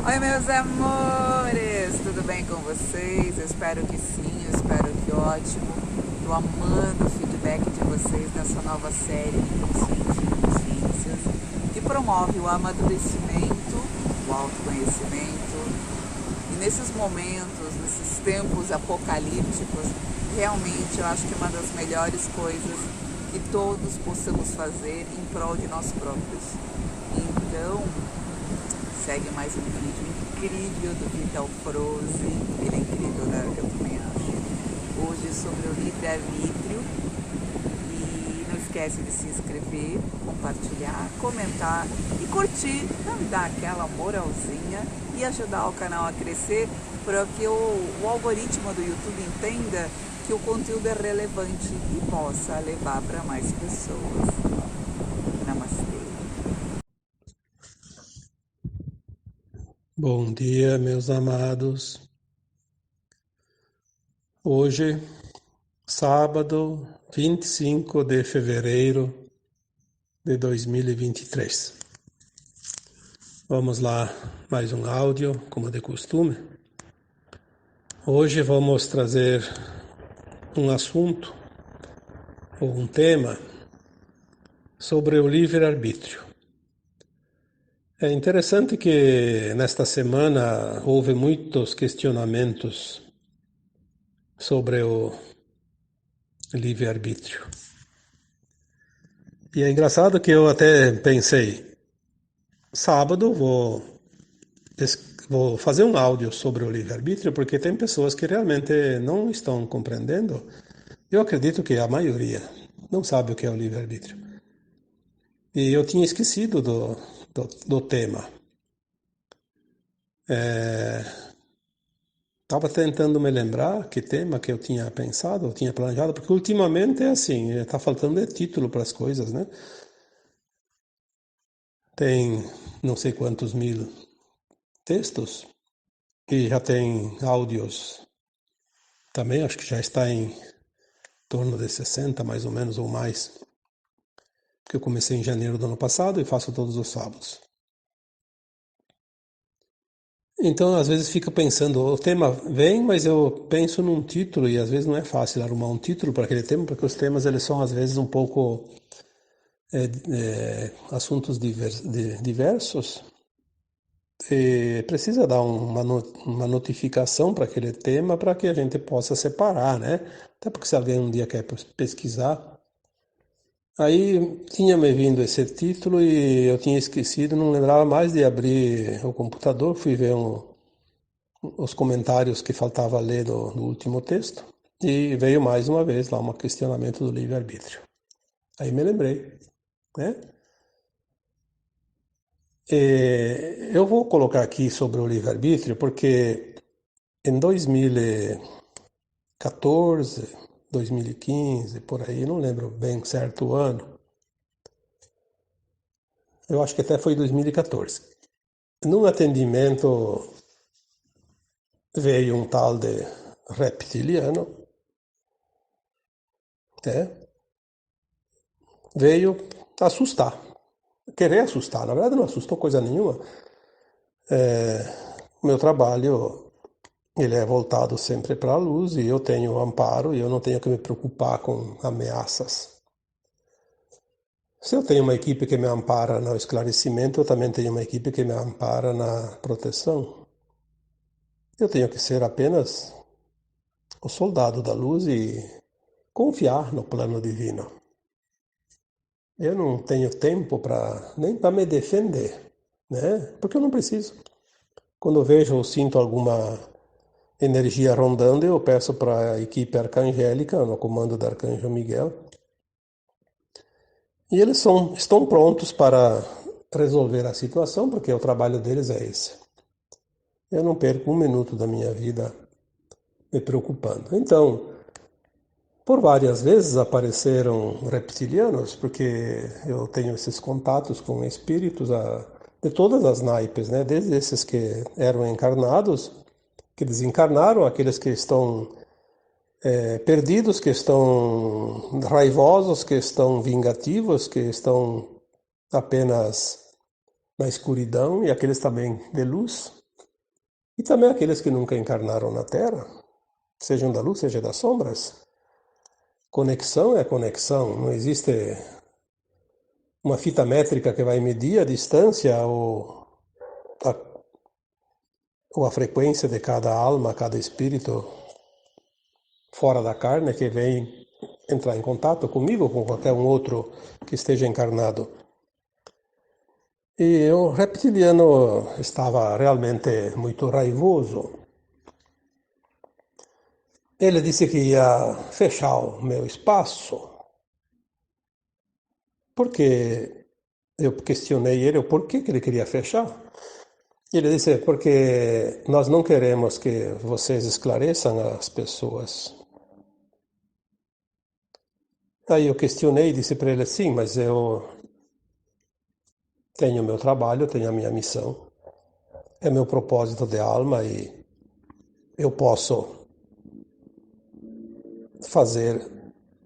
Oi, meus amores, tudo bem com vocês? Eu espero que sim, eu espero que ótimo. Tô amando o feedback de vocês nessa nova série Inconsciente Inconsciências, que promove o amadurecimento, o autoconhecimento. E nesses momentos, nesses tempos apocalípticos, realmente eu acho que uma das melhores coisas que todos possamos fazer em prol de nós próprios. Então, segue mais um vídeo incrível do Vital Froze. Ele é incrível, né? Eu também acho. Hoje sobre o livre-arbítrio. E não esquece de se inscrever, compartilhar, comentar e curtir. Então me dá aquela moralzinha e ajudar o canal a crescer para que o algoritmo do YouTube entenda que o conteúdo é relevante e possa levar para mais pessoas. Namastê. Bom dia, meus amados. Hoje, sábado, 25 de fevereiro de 2023. Vamos lá, mais um áudio, como de costume. Hoje vamos trazer um assunto ou um tema sobre o livre-arbítrio. É interessante que nesta semana houve muitos questionamentos sobre o livre-arbítrio. E é engraçado que eu até pensei, sábado vou fazer um áudio sobre o livre-arbítrio, porque tem pessoas que realmente não estão compreendendo. Eu acredito que a maioria não sabe o que é o livre-arbítrio. E eu tinha esquecido do tema. Estava tentando me lembrar que tema que eu tinha pensado, eu tinha planejado, porque ultimamente é assim, está faltando de título para as coisas, né? Tem não sei quantos mil textos e já tem áudios também, acho que já está em torno de 60 mais ou menos ou mais, que eu comecei em janeiro do ano passado e faço todos os sábados. Então, às vezes fica pensando, o tema vem, mas eu penso num título e às vezes não é fácil arrumar um título para aquele tema, porque os temas eles são às vezes um pouco assuntos diversos e precisa dar uma notificação para aquele tema para que a gente possa separar, né? Até porque se alguém um dia quer pesquisar. Aí tinha me vindo esse título e eu tinha esquecido, não lembrava mais de abrir o computador, fui ver os comentários que faltava ler do último texto e veio mais uma vez lá um questionamento do livre-arbítrio. Aí me lembrei, né? Eu vou colocar aqui sobre o livre-arbítrio porque em 2014, 2015, por aí, não lembro bem certo o ano, eu acho que até foi 2014. Num atendimento veio um tal de reptiliano, né? Veio assustar, querer assustar. Na verdade, não assustou coisa nenhuma. O meu trabalho ele é voltado sempre para a luz e eu tenho amparo e eu não tenho que me preocupar com ameaças. Se eu tenho uma equipe que me ampara no esclarecimento, eu também tenho uma equipe que me ampara na proteção. Eu tenho que ser apenas o soldado da luz e confiar no plano divino. Eu não tenho tempo para nem para me defender, né? Porque eu não preciso. Quando eu vejo ou sinto alguma energia rondando, eu peço para a equipe arcangélica, no comando do arcanjo Miguel, e eles estão prontos para resolver a situação, porque o trabalho deles é esse. Eu não perco um minuto da minha vida me preocupando. Então, por várias vezes apareceram reptilianos, porque eu tenho esses contatos com espíritos de todas as naipes, né? Desde esses que eram encarnados, que desencarnaram, aqueles que estão perdidos, que estão raivosos, que estão vingativos, que estão apenas na escuridão, e aqueles também de luz. E também aqueles que nunca encarnaram na Terra, sejam da luz, seja das sombras. Conexão é conexão, não existe uma fita métrica que vai medir a distância a, ou a frequência de cada alma, cada espírito fora da carne que vem entrar em contato comigo ou com qualquer um outro que esteja encarnado. E o reptiliano estava realmente muito raivoso. Ele disse que ia fechar o meu espaço, porque eu questionei ele o porquê que ele queria fechar. Ele disse, porque nós não queremos que vocês esclareçam as pessoas. Aí eu questionei e disse para ele, sim, mas eu tenho o meu trabalho, tenho a minha missão, é meu propósito de alma e eu posso fazer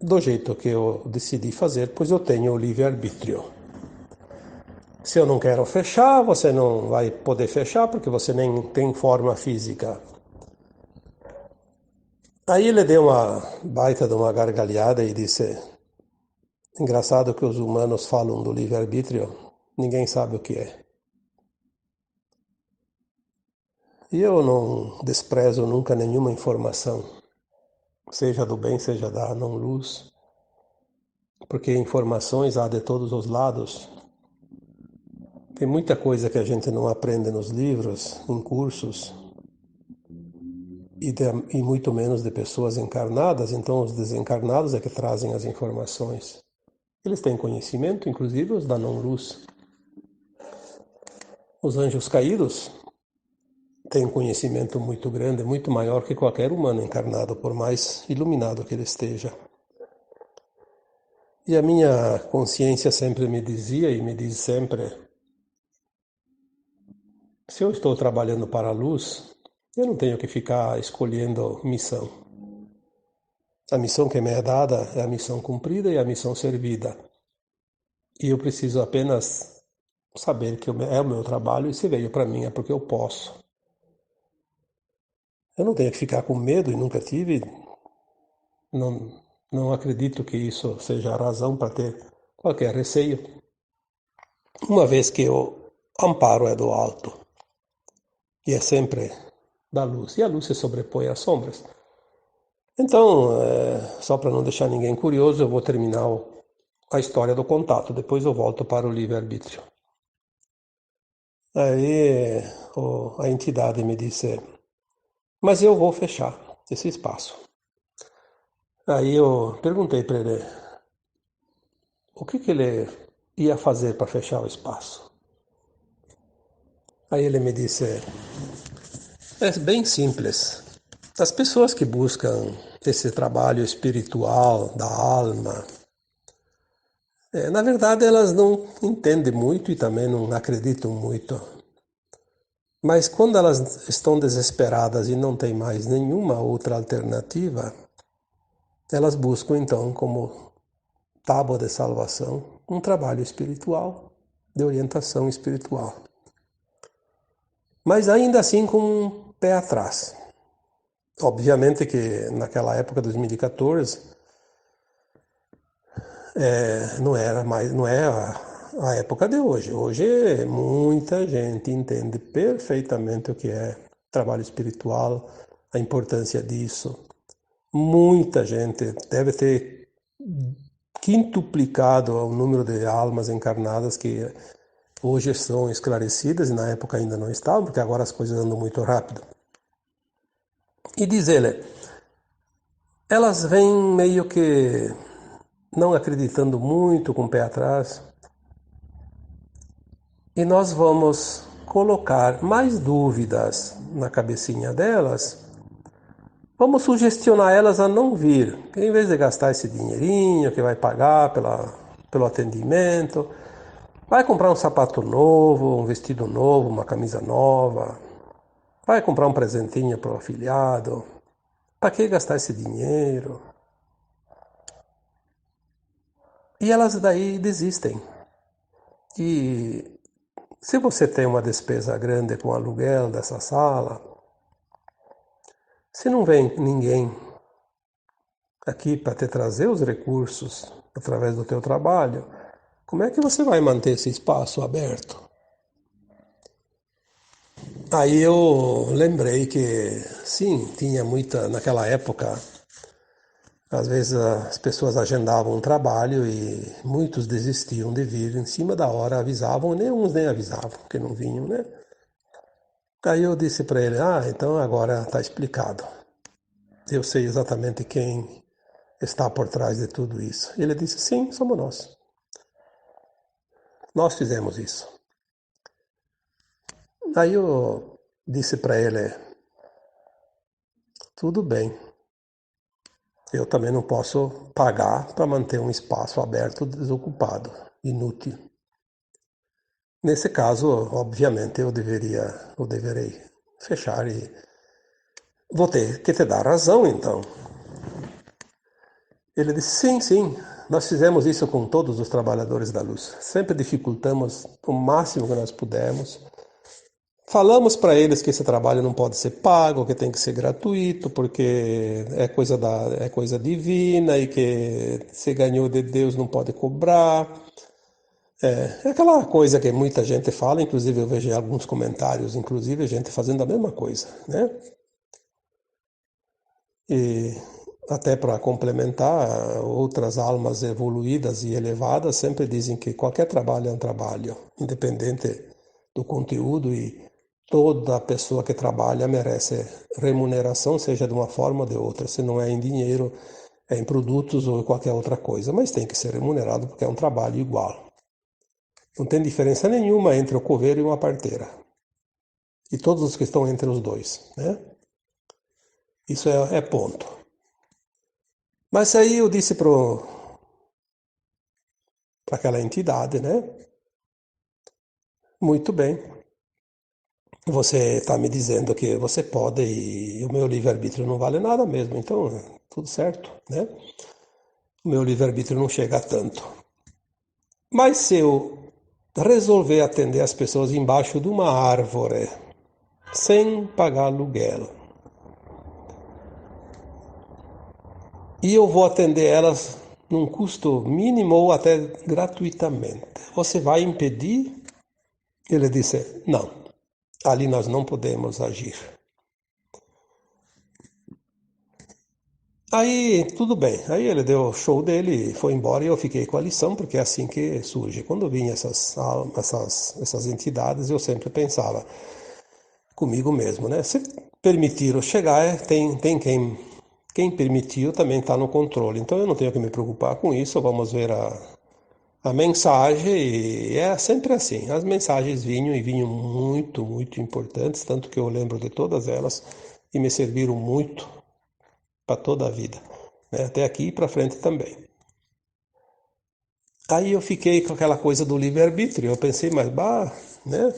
do jeito que eu decidi fazer, pois eu tenho o livre-arbítrio. Se eu não quero fechar, você não vai poder fechar porque você nem tem forma física. Aí ele deu uma baita de uma gargalhada e disse, engraçado que os humanos falam do livre-arbítrio, ninguém sabe o que é. E eu não desprezo nunca nenhuma informação, seja do bem, seja da não-luz, porque informações há de todos os lados. Tem muita coisa que a gente não aprende nos livros, em cursos, e muito menos de pessoas encarnadas, então os desencarnados é que trazem as informações. Eles têm conhecimento, inclusive os da não-luz. Os anjos caídos têm conhecimento muito grande, muito maior que qualquer humano encarnado, por mais iluminado que ele esteja. E a minha consciência sempre me dizia e me diz sempre, se eu estou trabalhando para a luz, eu não tenho que ficar escolhendo missão. A missão que me é dada é a missão cumprida e a missão servida. E eu preciso apenas saber que é o meu trabalho e se veio para mim é porque eu posso. Eu não tenho que ficar com medo e nunca tive. Não acredito que isso seja a razão para ter qualquer receio, uma vez que o amparo é do alto e é sempre da luz, e a luz se sobrepõe às sombras. Então, só para não deixar ninguém curioso, eu vou terminar a história do contato, depois eu volto para o livre-arbítrio. Aí a entidade me disse, mas eu vou fechar esse espaço. Aí eu perguntei para ele o que ele ia fazer para fechar o espaço. Aí ele me disse, é bem simples. As pessoas que buscam esse trabalho espiritual da alma, na verdade elas não entendem muito e também não acreditam muito. Mas quando elas estão desesperadas e não têm mais nenhuma outra alternativa, elas buscam então como tábua de salvação um trabalho espiritual, de orientação espiritual. Mas ainda assim com um pé atrás. Obviamente que naquela época, 2014, não é a época de hoje. Hoje muita gente entende perfeitamente o que é trabalho espiritual, a importância disso. Muita gente deve ter quintuplicado o número de almas encarnadas que hoje são esclarecidas e na época ainda não estavam, porque agora as coisas andam muito rápido. E diz ele, elas vêm meio que não acreditando muito, com o pé atrás, e nós vamos colocar mais dúvidas na cabecinha delas, vamos sugestionar elas a não vir, que em vez de gastar esse dinheirinho que vai pagar pelo atendimento, vai comprar um sapato novo, um vestido novo, uma camisa nova, vai comprar um presentinho para o afilhado, para que gastar esse dinheiro? E elas daí desistem. E se você tem uma despesa grande com o aluguel dessa sala, Se não vem ninguém aqui para te trazer os recursos através do teu trabalho, como é que você vai manter esse espaço aberto? Aí eu lembrei que, sim, tinha muita, naquela época, às vezes as pessoas agendavam um trabalho e muitos desistiam de vir, em cima da hora avisavam, nem uns nem avisavam que não vinham, né? Aí eu disse para ele, então agora está explicado. Eu sei exatamente quem está por trás de tudo isso. Ele disse, sim, somos nós. Nós fizemos isso. Aí eu disse para ele, tudo bem, eu também não posso pagar para manter um espaço aberto desocupado, inútil. Nesse caso, obviamente, eu deverei fechar e vou ter que te dar razão, então. Ele disse, sim, sim, nós fizemos isso com todos os trabalhadores da luz. Sempre dificultamos o máximo que nós pudemos. Falamos para eles que esse trabalho não pode ser pago, que tem que ser gratuito, porque é coisa divina e que se ganhou de Deus não pode cobrar. É aquela coisa que muita gente fala, inclusive eu vejo alguns comentários, inclusive gente fazendo a mesma coisa, né? E até para complementar, outras almas evoluídas e elevadas sempre dizem que qualquer trabalho é um trabalho, independente do conteúdo, e toda pessoa que trabalha merece remuneração, seja de uma forma ou de outra. Se não é em dinheiro, é em produtos ou em qualquer outra coisa, mas tem que ser remunerado porque é um trabalho igual. Não tem diferença nenhuma entre o coveiro e uma parteira. E todos os que estão entre os dois, né? Isso é ponto. Mas aí eu disse para aquela entidade, né? Muito bem, você está me dizendo que você pode e o meu livre-arbítrio não vale nada mesmo, então tudo certo, né? O meu livre-arbítrio não chega a tanto. Mas se eu resolver atender as pessoas embaixo de uma árvore, sem pagar aluguel, e eu vou atender elas num custo mínimo ou até gratuitamente, você vai impedir? Ele disse, não, ali nós não podemos agir. Aí, tudo bem. Aí ele deu o show dele, foi embora e eu fiquei com a lição, porque é assim que surge. Quando vinha essas entidades, eu sempre pensava comigo mesmo, né? Se permitiram chegar, tem quem permitiu também está no controle. Então eu não tenho que me preocupar com isso, vamos ver a mensagem, e é sempre assim. As mensagens vinham e vinham muito, muito importantes, tanto que eu lembro de todas elas e me serviram muito para toda a vida, né? Até aqui e para frente também. Aí eu fiquei com aquela coisa do livre-arbítrio. Eu pensei, mas né?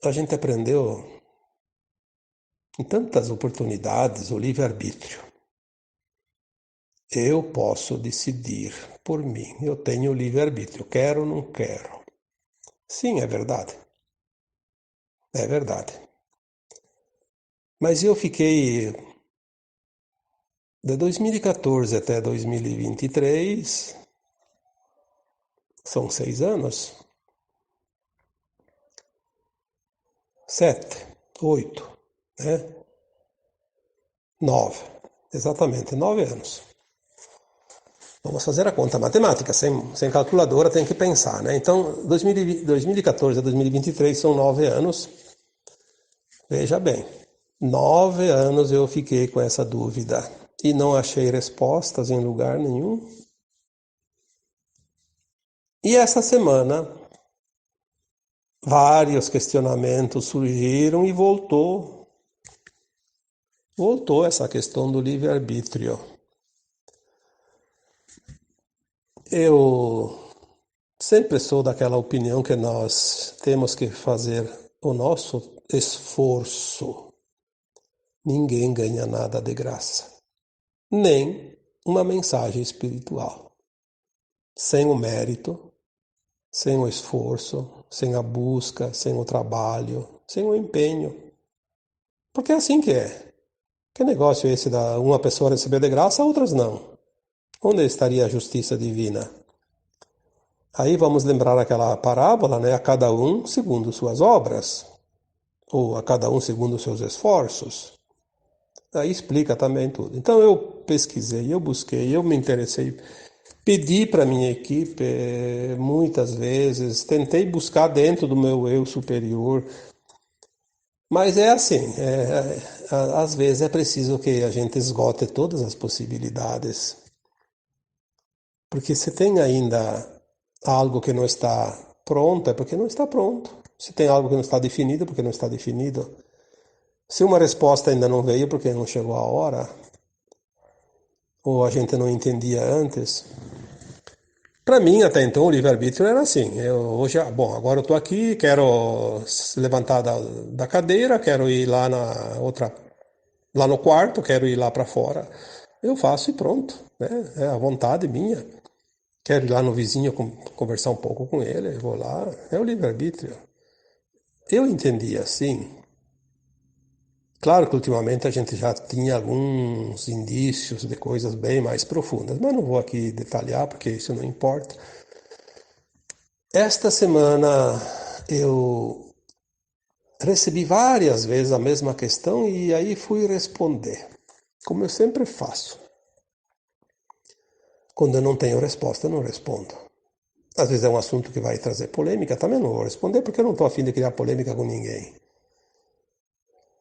A gente aprendeu em tantas oportunidades o livre-arbítrio. Eu posso decidir por mim. Eu tenho livre-arbítrio. Quero ou não quero. Sim, é verdade. É verdade. Mas eu fiquei de 2014 até 2023, são 6 anos, 7, 8, né? 9, exatamente, 9 anos. Vamos fazer a conta matemática, sem calculadora tem que pensar, né? Então, 2014 a 2023 são 9 anos. Veja bem, 9 anos eu fiquei com essa dúvida e não achei respostas em lugar nenhum. E essa semana, vários questionamentos surgiram e voltou essa questão do livre-arbítrio. Eu sempre sou daquela opinião que nós temos que fazer o nosso esforço. Ninguém ganha nada de graça, nem uma mensagem espiritual. Sem o mérito, sem o esforço, sem a busca, sem o trabalho, sem o empenho. Porque é assim que é. Que negócio é esse da uma pessoa receber de graça, outras não? Onde estaria a justiça divina? Aí vamos lembrar aquela parábola, né? A cada um segundo suas obras, ou a cada um segundo seus esforços. Aí explica também tudo. Então eu pesquisei, eu busquei, eu me interessei, pedi para minha equipe muitas vezes, tentei buscar dentro do meu eu superior, mas é assim, às vezes é preciso que a gente esgote todas as possibilidades, porque se tem ainda algo que não está pronto, é porque não está pronto. Se tem algo que não está definido, é porque não está definido. Se uma resposta ainda não veio, porque não chegou a hora, ou a gente não entendia antes. Para mim, até então, o livre-arbítrio era assim. Hoje, bom, agora eu estou aqui, quero se levantar da cadeira, quero ir lá lá no quarto, quero ir lá para fora. Eu faço e pronto, né? É a vontade minha. Quero ir lá no vizinho conversar um pouco com ele, eu vou lá. É o livre-arbítrio. Eu entendi assim. Claro que ultimamente a gente já tinha alguns indícios de coisas bem mais profundas, mas não vou aqui detalhar porque isso não importa. Esta semana eu recebi várias vezes a mesma questão e aí fui responder, como eu sempre faço. Quando eu não tenho resposta, eu não respondo. Às vezes é um assunto que vai trazer polêmica, também não vou responder porque eu não estou a fim de criar polêmica com ninguém.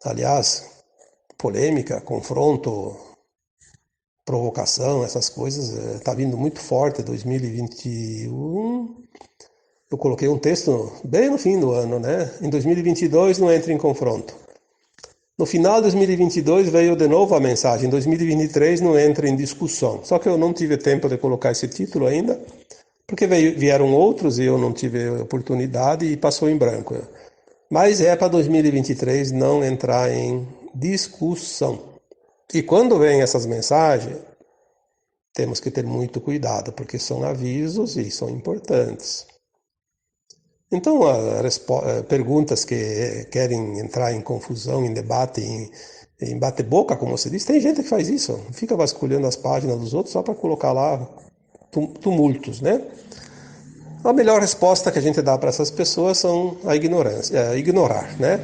Aliás, polêmica, confronto, provocação, essas coisas, está vindo muito forte. 2021, eu coloquei um texto bem no fim do ano, né? Em 2022 não entre em confronto. No final de 2022 veio de novo a mensagem, em 2023 não entra em discussão. Só que eu não tive tempo de colocar esse título ainda, porque vieram outros e eu não tive oportunidade e passou em branco. Mas é para 2023 não entrar em discussão. E quando vem essas mensagens, temos que ter muito cuidado, porque são avisos e são importantes. Então, perguntas que querem entrar em confusão, em debate, em bate-boca, como se diz, tem gente que faz isso, fica vasculhando as páginas dos outros só para colocar lá tumultos, né? A melhor resposta que a gente dá para essas pessoas são a ignorância, ignorar, né?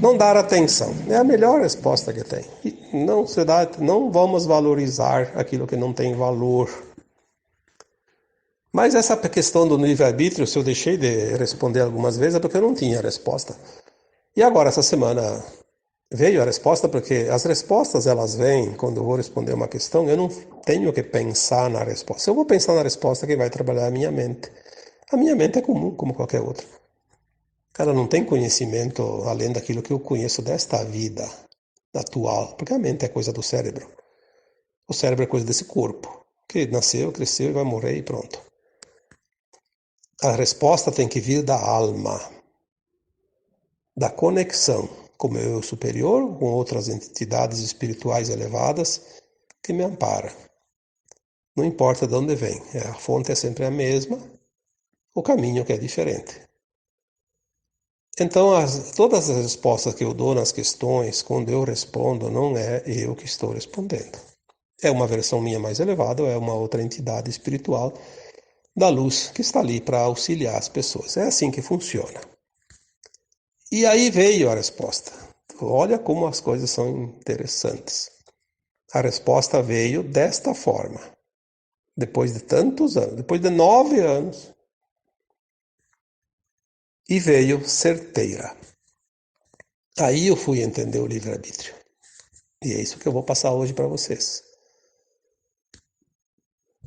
Não dar atenção. É a melhor resposta que tem. E não vamos valorizar aquilo que não tem valor. Mas essa questão do livre-arbítrio, se eu deixei de responder algumas vezes, é porque eu não tinha resposta. E agora, essa semana, veio a resposta, porque as respostas, elas vêm, quando eu vou responder uma questão, eu não tenho que pensar na resposta. Se eu vou pensar na resposta, quem vai trabalhar é a minha mente. A minha mente é comum, como qualquer outra. Ela não tem conhecimento além daquilo que eu conheço desta vida atual, porque a mente é coisa do cérebro. O cérebro é coisa desse corpo, que nasceu, cresceu e vai morrer e pronto. A resposta tem que vir da alma, da conexão com o meu eu superior, com outras entidades espirituais elevadas que me amparam. Não importa de onde vem, a fonte é sempre a mesma, o caminho que é diferente. Então, todas as respostas que eu dou nas questões, quando eu respondo, não é eu que estou respondendo. É uma versão minha mais elevada, ou é uma outra entidade espiritual da luz que está ali para auxiliar as pessoas. É assim que funciona. E aí veio a resposta. Olha como as coisas são interessantes. A resposta veio desta forma. Depois de tantos anos, depois de 9 anos. E veio certeira. Aí eu fui entender o livre-arbítrio. E é isso que eu vou passar hoje para vocês.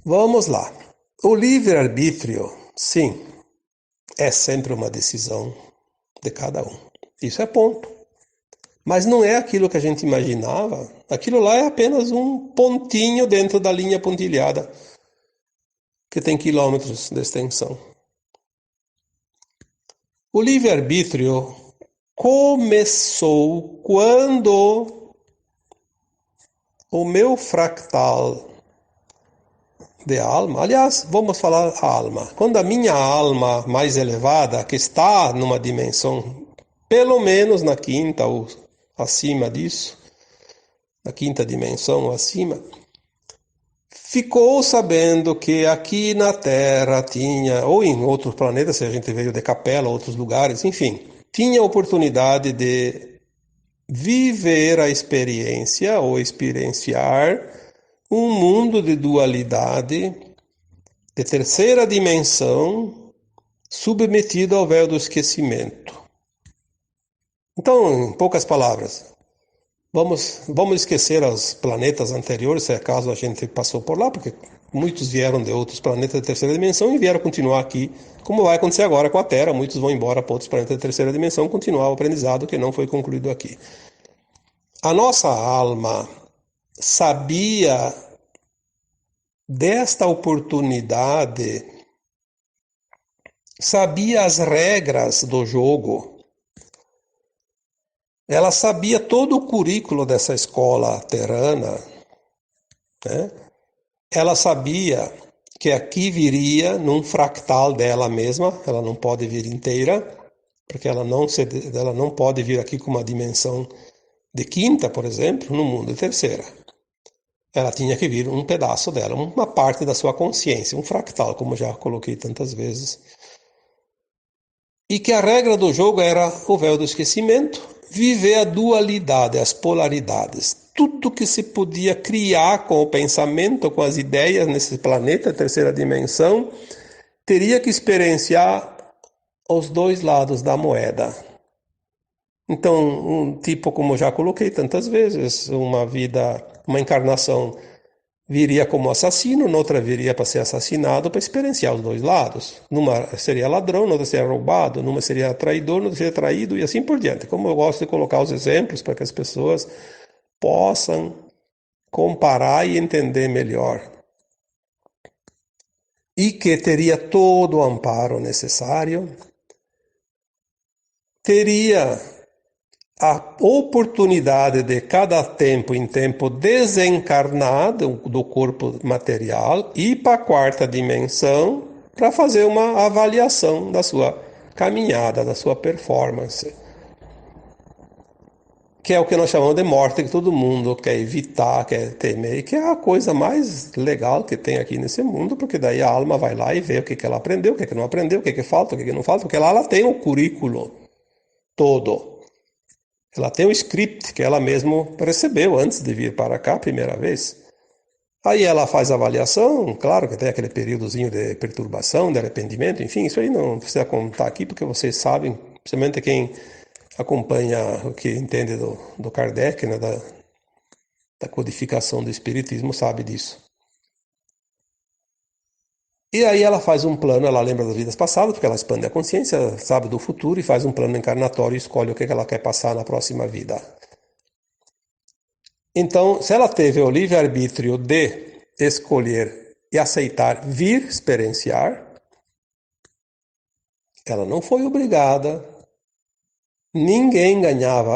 Vamos lá. O livre-arbítrio, sim, é sempre uma decisão de cada um. Isso é ponto. Mas não é aquilo que a gente imaginava. Aquilo lá é apenas um pontinho dentro da linha pontilhada, que tem quilômetros de extensão. O livre-arbítrio começou quando o meu fractal de alma, aliás, vamos falar a alma. Quando a minha alma mais elevada, que está numa dimensão pelo menos na quinta ou acima disso, na quinta dimensão ou acima, ficou sabendo que aqui na Terra tinha, ou em outros planetas, se a gente veio de Capela, outros lugares, enfim, tinha oportunidade de viver a experiência ou experienciar um mundo de dualidade, de terceira dimensão, submetido ao véu do esquecimento. Então, em poucas palavras, vamos esquecer os planetas anteriores, se acaso a gente passou por lá, porque muitos vieram de outros planetas de terceira dimensão e vieram continuar aqui, como vai acontecer agora com a Terra. Muitos vão embora para outros planetas de terceira dimensão, continuar o aprendizado que não foi concluído aqui. A nossa alma sabia desta oportunidade, sabia as regras do jogo. Ela sabia todo o currículo dessa escola terrana, né? Ela sabia que aqui viria num fractal dela mesma, ela não pode vir inteira, porque ela não pode vir aqui com uma dimensão de quinta, por exemplo, no mundo de terceira. Ela tinha que vir um pedaço dela, uma parte da sua consciência, um fractal, como já coloquei tantas vezes. E que a regra do jogo era o véu do esquecimento, viver a dualidade, as polaridades. Tudo que se podia criar com o pensamento, com as ideias nesse planeta, terceira dimensão, teria que experienciar os dois lados da moeda. Então, um tipo, como já coloquei tantas vezes, uma encarnação viria como assassino, noutra viria para ser assassinado, para experienciar os dois lados. Numa seria ladrão, noutra seria roubado, numa seria traidor, noutra seria traído e assim por diante. Como eu gosto de colocar os exemplos para que as pessoas possam comparar e entender melhor. E que teria todo o amparo necessário, teria a oportunidade de cada tempo em tempo desencarnar do corpo material e ir para a quarta dimensão para fazer uma avaliação da sua caminhada, da sua performance. Que é o que nós chamamos de morte, que todo mundo quer evitar, quer temer, que é a coisa mais legal que tem aqui nesse mundo, porque daí a alma vai lá e vê o que ela aprendeu, o que não aprendeu, o que falta, o que não falta, porque lá ela tem o currículo todo. Ela tem um script que ela mesma recebeu antes de vir para cá a primeira vez. Aí ela faz a avaliação, claro que tem aquele períodozinho de perturbação, de arrependimento, enfim, isso aí não precisa contar aqui, porque vocês sabem, principalmente quem acompanha o que entende do Kardec, né, da codificação do Espiritismo, sabe disso. E aí ela faz um plano, ela lembra das vidas passadas, porque ela expande a consciência, sabe do futuro e faz um plano encarnatório e escolhe o que ela quer passar na próxima vida. Então, se ela teve o livre-arbítrio de escolher e aceitar vir experienciar, ela não foi obrigada, ninguém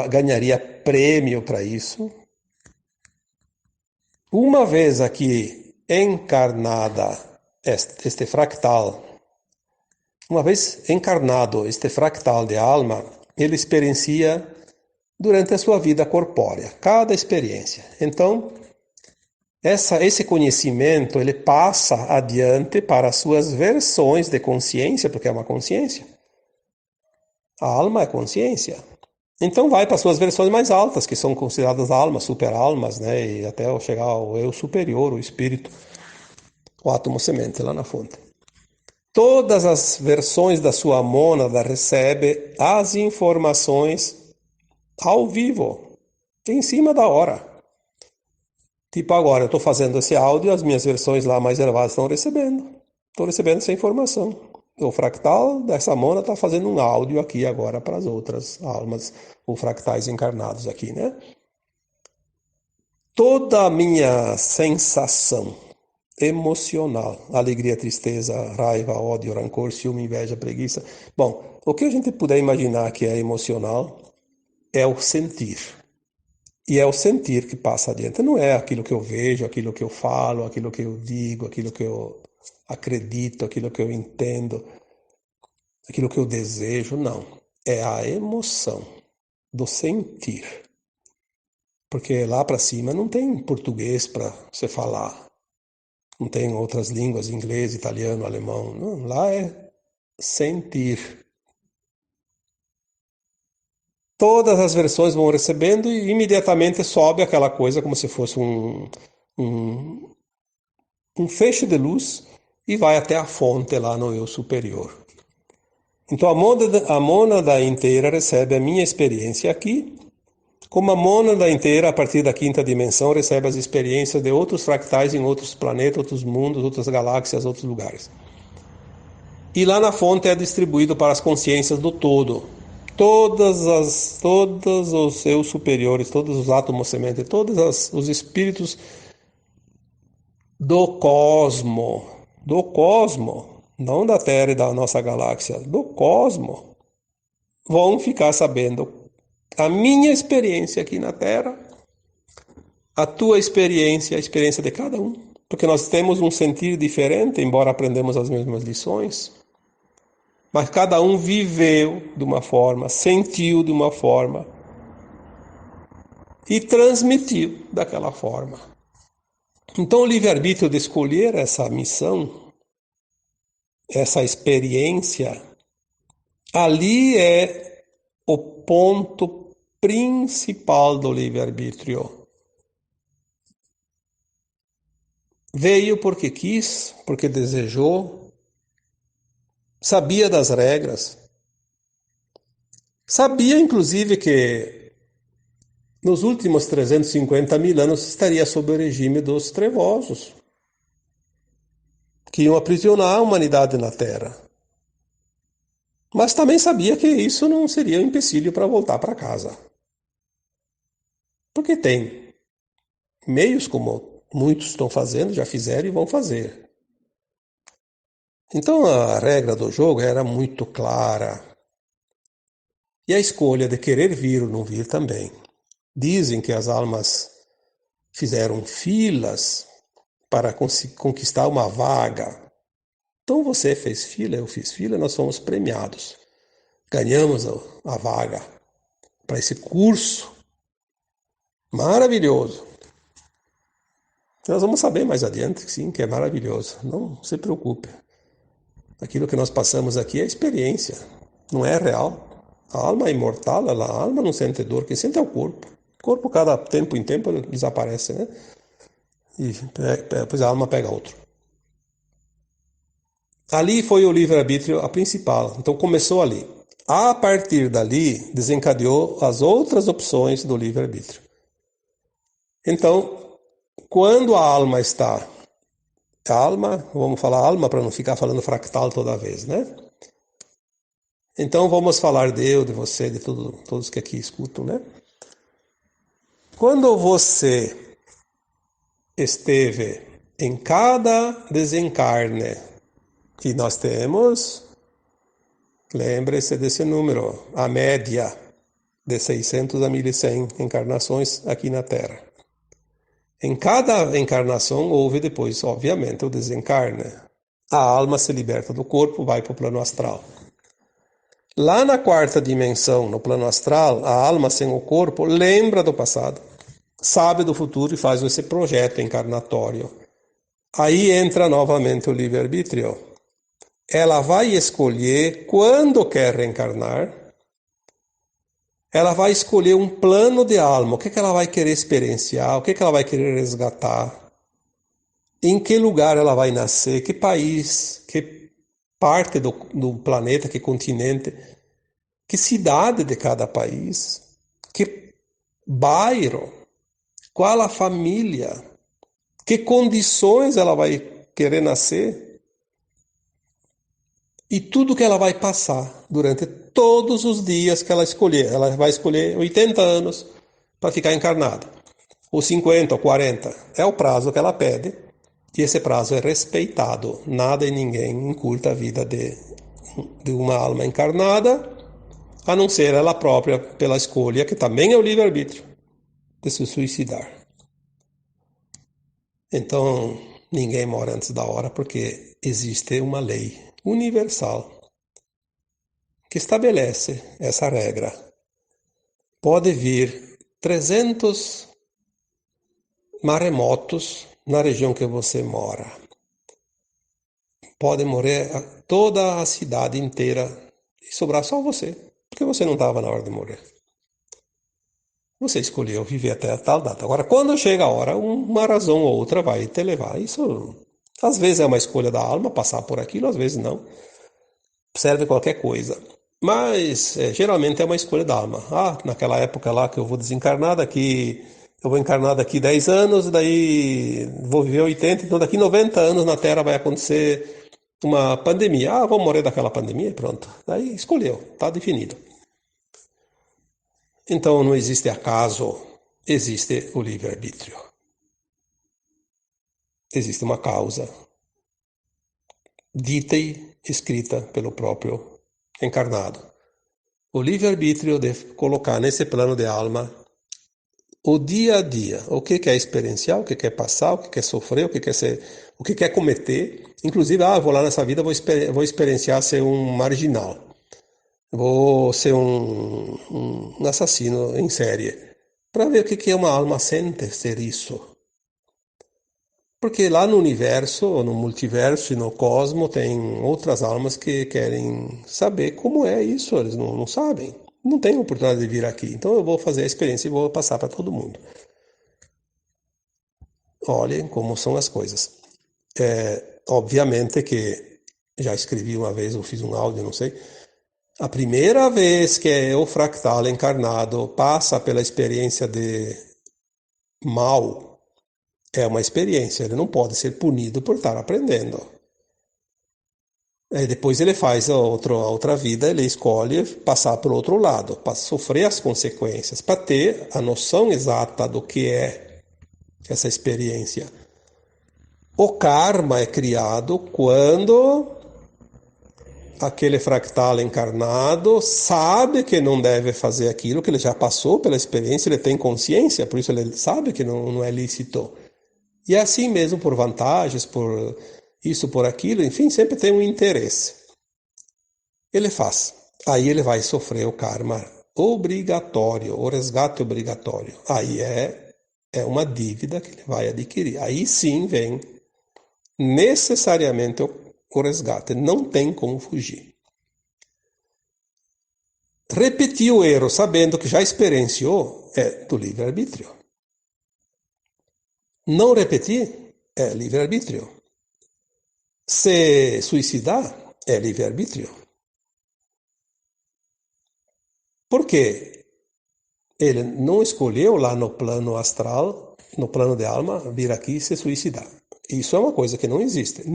ganharia prêmio para isso. Uma vez aqui encarnada este fractal, uma vez encarnado este fractal de alma, ele experiencia durante a sua vida corpórea, cada experiência. Então, esse conhecimento ele passa adiante para as suas versões de consciência, porque é uma consciência. A alma é consciência. Então vai para as suas versões mais altas, que são consideradas almas, super-almas, né? E até chegar ao eu superior, o espírito, o átomo semente lá na fonte. Todas as versões da sua mônada recebe as informações ao vivo, em cima da hora. Tipo agora, eu estou fazendo esse áudio, as minhas versões lá mais elevadas estão recebendo. Estou recebendo essa informação. O fractal dessa mônada está fazendo um áudio aqui agora para as outras almas, ou fractais encarnados aqui, né? Toda a minha sensação emocional, alegria, tristeza, raiva, ódio, rancor, ciúme, inveja, preguiça. Bom, o que a gente puder imaginar que é emocional é o sentir. E é o sentir que passa adiante. Não é aquilo que eu vejo, aquilo que eu falo, aquilo que eu digo, aquilo que eu acredito, aquilo que eu entendo, aquilo que eu desejo. Não. É a emoção do sentir. Porque lá para cima não tem português para você falar, não tem outras línguas, inglês, italiano, alemão. Não, lá é sentir. Todas as versões vão recebendo e imediatamente sobe aquela coisa como se fosse um, um feixe de luz e vai até a fonte lá no eu superior. Então a mônada inteira recebe a minha experiência aqui, como a mônada inteira, a partir da quinta dimensão, recebe as experiências de outros fractais em outros planetas, outros mundos, outras galáxias, outros lugares. E lá na fonte é distribuído para as consciências do todo. Todos os seus superiores, todos os átomos semente, todos os espíritos do cosmo, não da Terra e da nossa galáxia, do cosmo, vão ficar sabendo a minha experiência aqui na Terra, a tua experiência, a experiência de cada um. Porque nós temos um sentir diferente, embora aprendemos as mesmas lições. Mas cada um viveu de uma forma, sentiu de uma forma e transmitiu daquela forma. Então o livre-arbítrio de escolher essa missão, essa experiência, ali é o ponto principal do livre-arbítrio. Veio porque quis, porque desejou, sabia das regras, sabia inclusive que nos últimos 350 mil anos estaria sob o regime dos trevosos, que iam aprisionar a humanidade na Terra. Mas também sabia que isso não seria um empecilho para voltar para casa. Porque tem meios como muitos estão fazendo, já fizeram e vão fazer. Então a regra do jogo era muito clara. E a escolha de querer vir ou não vir também. Dizem que as almas fizeram filas para conquistar uma vaga. Então você fez fila, eu fiz fila, nós fomos premiados. Ganhamos a vaga para esse curso maravilhoso. Nós vamos saber mais adiante, sim, que é maravilhoso. Não se preocupe. Aquilo que nós passamos aqui é experiência, não é real. A alma é imortal, a alma não sente dor, quem sente é o corpo. O corpo, cada tempo em tempo, desaparece, né? E depois a alma pega outro. Ali foi o livre-arbítrio a principal, então começou ali. A partir dali, desencadeou as outras opções do livre-arbítrio. Então, quando a alma está... Alma, vamos falar alma para não ficar falando fractal toda vez, né? Então vamos falar de eu, de você, de todos que aqui escutam, né? Quando você esteve em cada desencarne que nós temos, lembre-se desse número, a média de 600 a 1100 encarnações aqui na Terra. Em cada encarnação houve depois, obviamente, o desencarne. A alma se liberta do corpo, vai para o plano astral. Lá na quarta dimensão, no plano astral, a alma sem o corpo lembra do passado, sabe do futuro e faz esse projeto encarnatório. Aí entra novamente o livre-arbítrio. Ela vai escolher quando quer reencarnar. Ela vai escolher um plano de alma, o que ela vai querer experienciar, o que ela vai querer resgatar, em que lugar ela vai nascer, que país, que parte do planeta, que continente, que cidade de cada país, que bairro, qual a família, que condições ela vai querer nascer e tudo que ela vai passar durante todos os dias que ela escolher. Ela vai escolher 80 anos para ficar encarnada, ou 50, ou 40. É o prazo que ela pede e esse prazo é respeitado. Nada e ninguém encurta a vida de uma alma encarnada, a não ser ela própria pela escolha, que também é o livre-arbítrio, de se suicidar. Então, ninguém morre antes da hora porque existe uma lei universal que estabelece essa regra. Pode vir 300 maremotos na região que você mora. Pode morrer toda a cidade inteira e sobrar só você, porque você não estava na hora de morrer. Você escolheu viver até a tal data. Agora, quando chega a hora, uma razão ou outra vai te levar. Isso, às vezes, é uma escolha da alma passar por aquilo, às vezes não. Serve qualquer coisa. Mas, geralmente, é uma escolha da alma. Ah, naquela época lá que eu vou desencarnar, eu vou encarnar daqui 10 anos, daí vou viver 80, então daqui 90 anos na Terra vai acontecer uma pandemia. Ah, vou morrer daquela pandemia e pronto. Daí escolheu, está definido. Então não existe acaso, existe o livre-arbítrio. Existe uma causa dita e escrita pelo próprio encarnado. O livre-arbítrio de colocar nesse plano de alma o dia a dia, o que quer experienciar, o que quer passar, o que quer sofrer, o que quer cometer. Inclusive, eu vou lá nessa vida, vou experienciar ser um marginal. Vou ser um assassino em série. Para ver o que uma alma sente ser isso. Porque lá no universo, no multiverso e no cosmo, tem outras almas que querem saber como é isso. Eles não sabem. Não têm oportunidade de vir aqui. Então eu vou fazer a experiência e vou passar para todo mundo. Olhem como são as coisas. Obviamente que já escrevi uma vez, ou fiz um áudio, não sei. A primeira vez que o fractal encarnado passa pela experiência de mal, é uma experiência, ele não pode ser punido por estar aprendendo. Depois ele faz a outra vida, ele escolhe passar para o outro lado, para sofrer as consequências, para ter a noção exata do que é essa experiência. O karma é criado quando aquele fractal encarnado sabe que não deve fazer aquilo, que ele já passou pela experiência, ele tem consciência, por isso ele sabe que não é lícito. E é assim mesmo, por vantagens, por isso, por aquilo, enfim, sempre tem um interesse. Ele faz. Aí ele vai sofrer o karma obrigatório, o resgate obrigatório. Aí é uma dívida que ele vai adquirir. Aí sim vem necessariamente o resgate. Não tem como fugir. Repetir o erro sabendo que já experienciou é do livre-arbítrio. Não repetir é livre-arbítrio. Se suicidar é livre-arbítrio. Por quê? Ele não escolheu lá no plano astral, no plano de alma, vir aqui e se suicidar. Isso é uma coisa que não existe.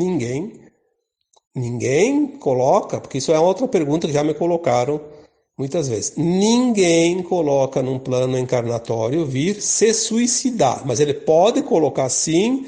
Ninguém coloca, porque isso é outra pergunta que já me colocaram muitas vezes. Ninguém coloca num plano encarnatório vir se suicidar, mas ele pode colocar sim,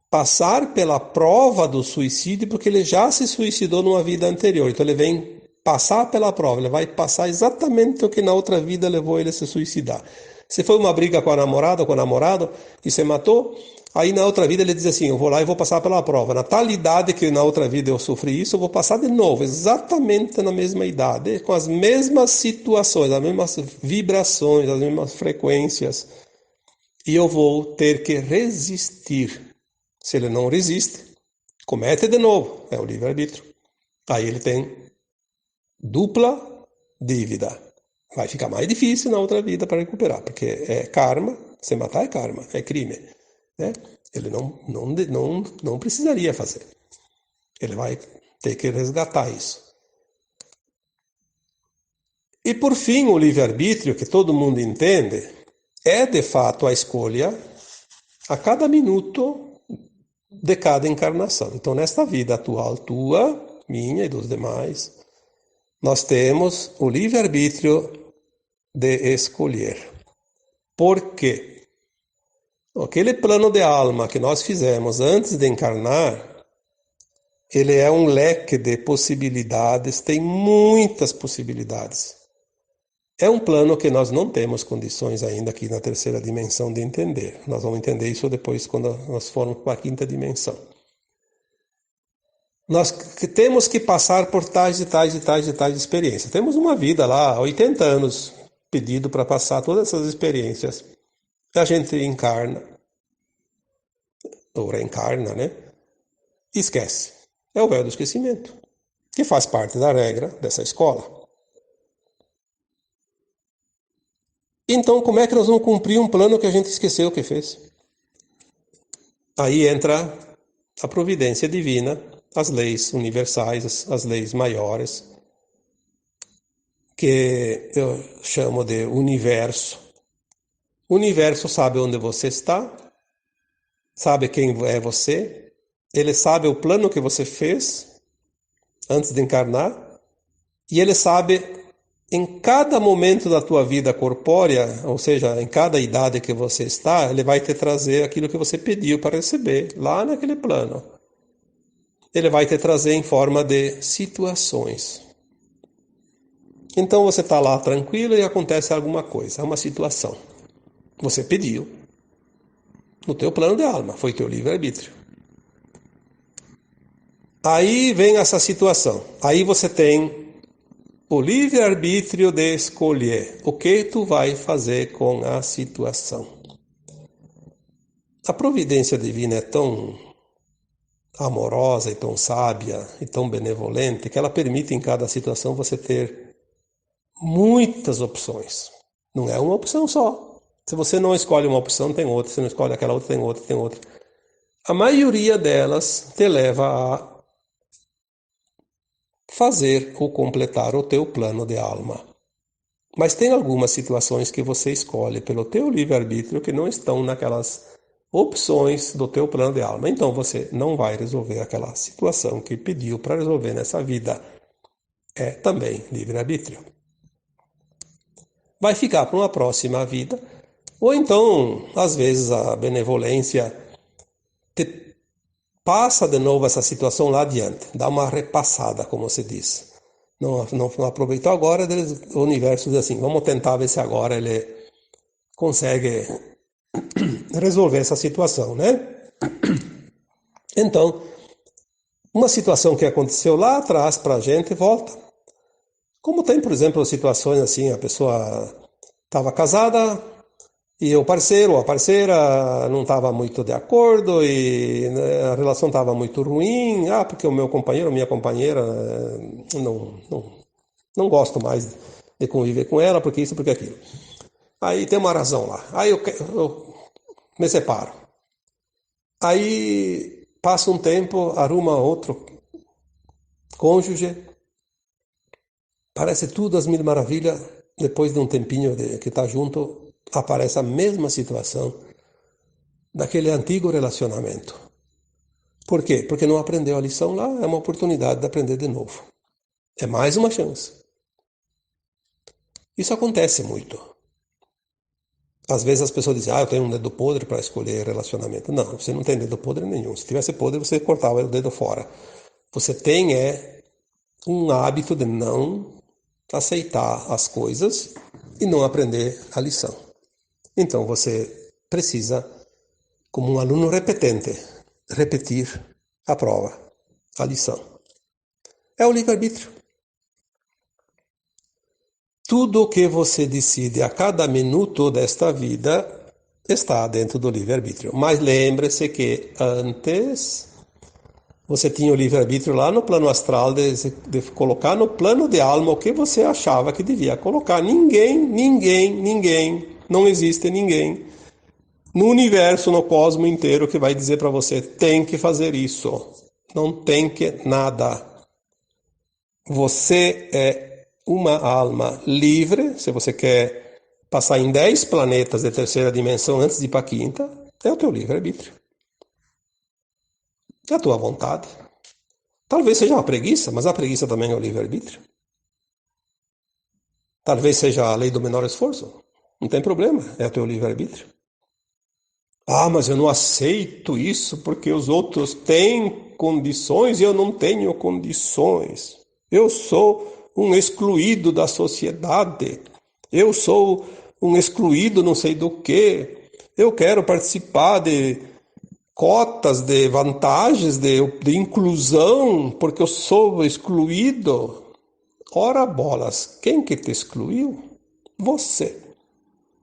passar pela prova do suicídio, porque ele já se suicidou numa vida anterior. Então ele vem passar pela prova, ele vai passar exatamente o que na outra vida levou ele a se suicidar. Se foi uma briga com a namorada, com o namorado, e se matou, aí na outra vida ele diz assim, eu vou lá e vou passar pela prova. Na tal idade que na outra vida eu sofri isso, eu vou passar de novo, exatamente na mesma idade, com as mesmas situações, as mesmas vibrações, as mesmas frequências. E eu vou ter que resistir. Se ele não resiste, comete de novo, é o livre-arbítrio. Aí ele tem dupla dívida. Vai ficar mais difícil na outra vida para recuperar, porque é karma, se matar é karma, é crime. Né? Ele não precisaria fazer. Ele vai ter que resgatar isso. E por fim, o livre-arbítrio, que todo mundo entende, é de fato a escolha a cada minuto de cada encarnação. Então, nesta vida atual tua, minha e dos demais, nós temos o livre-arbítrio de escolher. Por quê? Aquele plano de alma que nós fizemos antes de encarnar, ele é um leque de possibilidades, tem muitas possibilidades. É um plano que nós não temos condições ainda aqui na terceira dimensão de entender. Nós vamos entender isso depois quando nós formos para a quinta dimensão. Nós temos que passar por tais e tais e tais e tais experiências. Temos uma vida lá, 80 anos pedido para passar todas essas experiências. A gente encarna. ou reencarna, né? Esquece. É o véu do esquecimento, que faz parte da regra dessa escola. Então, como é que nós vamos cumprir um plano que a gente esqueceu que fez? Aí entra a providência divina, as leis universais, as leis maiores, que eu chamo de universo. O universo sabe onde você está, sabe quem é você, ele sabe o plano que você fez antes de encarnar, e ele sabe em cada momento da tua vida corpórea, ou seja, em cada idade que você está, ele vai te trazer aquilo que você pediu para receber, lá naquele plano. Ele vai te trazer em forma de situações. Então você está lá tranquilo e acontece alguma coisa, uma situação. Você pediu. No teu plano de alma, foi teu livre-arbítrio. Aí vem essa situação. Aí você tem o livre-arbítrio de escolher o que tu vai fazer com a situação. A providência divina é tão amorosa e tão sábia e tão benevolente que ela permite em cada situação você ter muitas opções. Não é uma opção só. Se você não escolhe uma opção, tem outra. Se não escolhe aquela outra, tem outra, tem outra. A maioria delas te leva a fazer ou completar o teu plano de alma. Mas tem algumas situações que você escolhe pelo teu livre-arbítrio que não estão naquelas opções do teu plano de alma. Então você não vai resolver aquela situação que pediu para resolver nessa vida. É também livre-arbítrio. Vai ficar para uma próxima vida, ou então, às vezes, a benevolência te passa de novo essa situação lá adiante, dá uma repassada, como se diz. Não aproveitou agora, o universo diz assim, vamos tentar ver se agora ele consegue resolver essa situação, né? Então, uma situação que aconteceu lá atrás para a gente volta. Como tem, por exemplo, situações assim, a pessoa estava casada e o parceiro ou a parceira não estava muito de acordo e né, a relação estava muito ruim. Ah, porque o meu companheiro ou minha companheira não gosto mais de conviver com ela, porque isso, porque aquilo. Aí tem uma razão lá. Aí eu me separo. Aí passa um tempo, arruma outro cônjuge, parece tudo às mil maravilhas. Depois de um tempinho que está junto, aparece a mesma situação daquele antigo relacionamento. Por quê? Porque não aprendeu a lição lá, é uma oportunidade de aprender de novo. É mais uma chance. Isso acontece muito. Às vezes as pessoas dizem, eu tenho um dedo podre para escolher relacionamento. Não, você não tem dedo podre nenhum. Se tivesse podre, você cortava o dedo fora. Você tem um hábito de não aceitar as coisas e não aprender a lição. Então você precisa, como um aluno repetente, repetir a prova, a lição. É o livre-arbítrio. Tudo o que você decide a cada minuto desta vida está dentro do livre-arbítrio. Mas lembre-se que antes você tinha o livre-arbítrio lá no plano astral de colocar no plano de alma o que você achava que devia colocar. Ninguém, não existe ninguém no universo, no cosmos inteiro que vai dizer para você tem que fazer isso. Não tem que nada. Você é uma alma livre, se você quer passar em 10 planetas de terceira dimensão antes de ir para a quinta, é o teu livre-arbítrio. É a tua vontade. Talvez seja uma preguiça, mas a preguiça também é o livre-arbítrio. Talvez seja a lei do menor esforço. Não tem problema, é o teu livre-arbítrio. Ah, mas eu não aceito isso porque os outros têm condições e eu não tenho condições. Eu sou um excluído da sociedade. Eu sou um excluído não sei do quê. Eu quero participar de cotas, de vantagens, de inclusão, porque eu sou excluído. Ora bolas, quem que te excluiu? Você,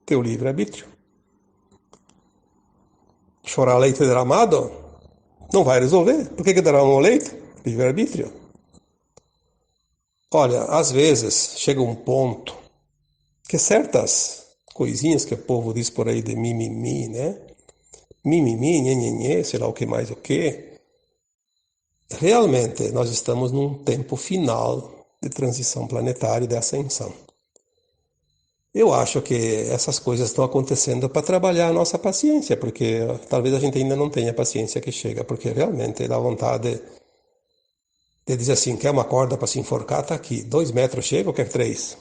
teu livre-arbítrio. chorar leite derramado? Não vai resolver. Por que derramou leite? Livre-arbítrio. Olha, às vezes chega um ponto que certas coisinhas que o povo diz por aí de mimimi, né? Mimimi, nhenhenhê, sei lá o que mais o que. Realmente, nós estamos num tempo final de transição planetária e de ascensão. Eu acho que essas coisas estão acontecendo para trabalhar a nossa paciência, porque talvez a gente ainda não tenha a paciência que chega, porque realmente dá vontade de dizer assim, quer uma corda para se enforcar, tá aqui. 2 metros chega ou quer 3?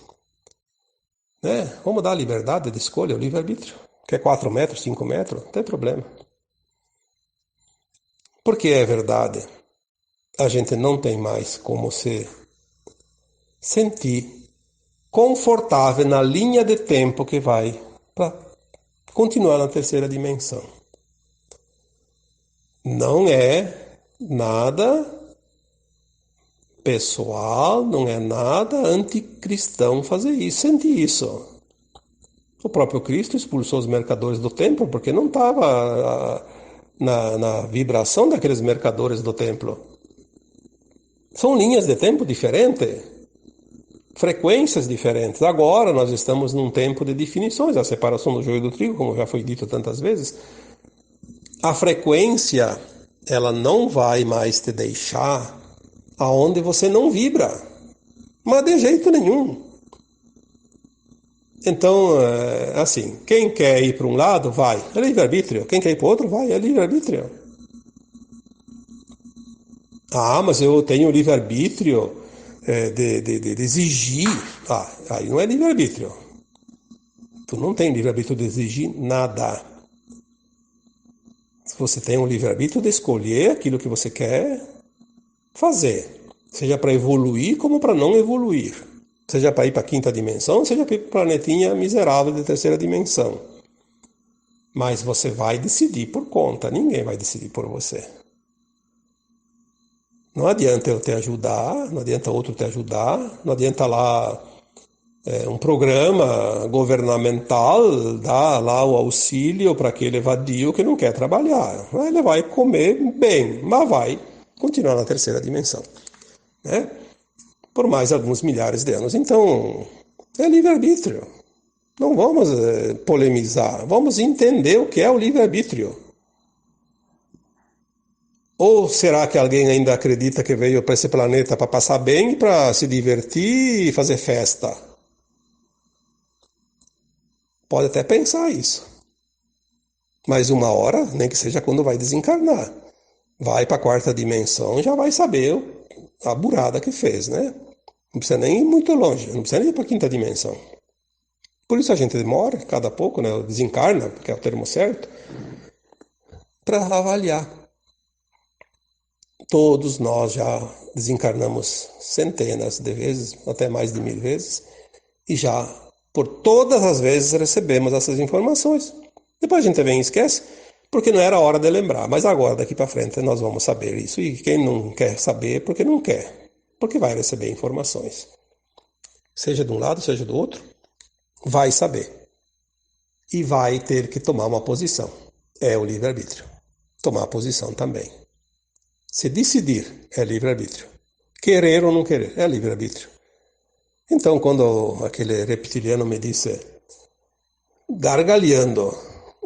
Né? Vamos dar a liberdade de escolha, o livre-arbítrio. Quer 4 metros, 5 metros? Não tem problema. Porque é verdade, a gente não tem mais como se sentir confortável na linha de tempo que vai para continuar na terceira dimensão. Não é nada pessoal, não é nada anticristão fazer isso, sentir isso. O próprio Cristo expulsou os mercadores do templo porque não estava na vibração daqueles mercadores do templo. São linhas de tempo diferentes, frequências diferentes. Agora nós estamos num tempo de definições, a separação do joio e do trigo, como já foi dito tantas vezes. A frequência, ela não vai mais te deixar aonde você não vibra, mas de jeito nenhum. Então, assim, quem quer ir para um lado, vai, é livre-arbítrio. Quem quer ir para o outro, vai, é livre-arbítrio. Ah, mas eu tenho livre-arbítrio de exigir. Ah, aí não é livre-arbítrio. Tu não tem livre-arbítrio de exigir nada. Você tem um livre-arbítrio de escolher aquilo que você quer fazer. Seja para evoluir como para não evoluir. Seja para ir para a quinta dimensão, seja para ir para o planetinha miserável de terceira dimensão. Mas você vai decidir por conta, ninguém vai decidir por você. Não adianta eu te ajudar, não adianta outro te ajudar, não adianta lá um programa governamental dar lá o auxílio para aquele vadio que não quer trabalhar. Ele vai comer bem, mas vai continuar na terceira dimensão, né? Por mais alguns milhares de anos. Então, é livre-arbítrio. Não vamos polemizar, vamos entender o que é o livre-arbítrio. Ou será que alguém ainda acredita que veio para esse planeta para passar bem, para se divertir e fazer festa? Pode até pensar isso. Mas uma hora, nem que seja quando vai desencarnar, vai para a quarta dimensão e já vai saber a burrada que fez, né? Não precisa nem ir muito longe, não precisa nem ir para a quinta dimensão. Por isso a gente demora, cada pouco, né? Desencarna, que é o termo certo, para avaliar. Todos nós já desencarnamos centenas de vezes, até mais de 1000 vezes, e já por todas as vezes recebemos essas informações. Depois a gente vem e esquece, porque não era hora de lembrar. Mas agora, daqui para frente, nós vamos saber isso. E quem não quer saber, porque não quer. Porque vai receber informações. Seja de um lado, seja do outro, vai saber. E vai ter que tomar uma posição. É o livre-arbítrio. Tomar a posição também. Se decidir, é livre-arbítrio. Querer ou não querer, é livre-arbítrio. Então, quando aquele reptiliano me disse, gargalhando,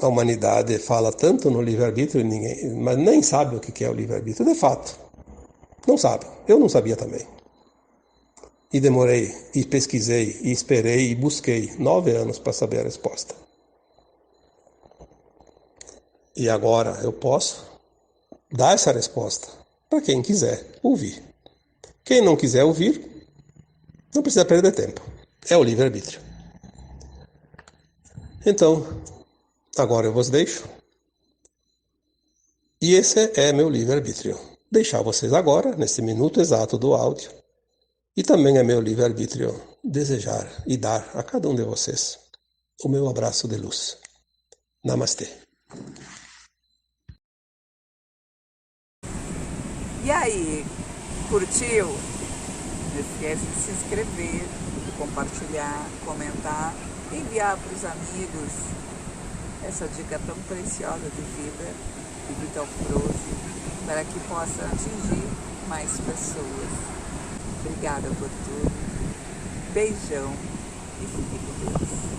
a humanidade fala tanto no livre-arbítrio, mas nem sabe o que é o livre-arbítrio. De fato, não sabe. Eu não sabia também. E demorei, e pesquisei, e esperei, e busquei 9 anos para saber a resposta. E agora eu posso dar essa resposta para quem quiser ouvir. Quem não quiser ouvir, não precisa perder tempo. É o livre-arbítrio. Então, agora eu vos deixo. E esse é meu livre-arbítrio. Deixar vocês agora, nesse minuto exato do áudio. E também é meu livre-arbítrio desejar e dar a cada um de vocês o meu abraço de luz. Namastê. E aí, curtiu? Não esquece de se inscrever, compartilhar, comentar, enviar para os amigos. essa dica tão preciosa de vida de Vital Froze, para que possa atingir mais pessoas. Obrigada por tudo. Beijão e fique com Deus.